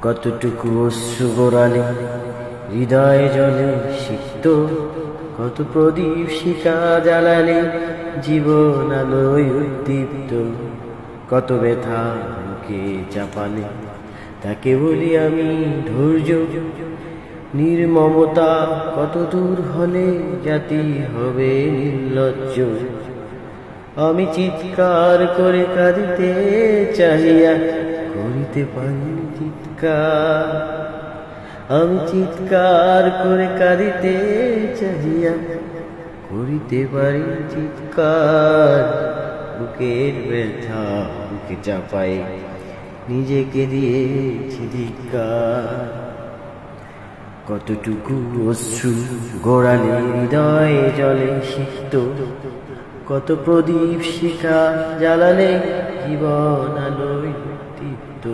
কতটুকু অশ্রু গড়ালে হৃদয়ে জলে সিক্ত, কত প্রদীপ শিখা জ্বালালে জীবন আলোয় উদ্দীপ্ত, কত ব্যথা বুকে চাপালে তাকে বলি আমি ধৈর্য। নির্মমতা কত দূর হলে জাতি হবে নির্লজ্জ। আমি চিৎকার করে কাঁদিতে চাহিয়া করিতে পারি চিৎকার, আমি চিৎকার করে কাঁদিতে চাহিয়া করিতে পারি চিৎকার। বুকের ব্যথা বুকে চাপাই নিজেকে দিয়েছি ধিক্কার। কতটুকু অশ্রু গড়ালে হৃদয়ে জলে সিক্ত, কত প্রদীপ শিখা জ্বালালে জীবন আলোয় দীপ্ত।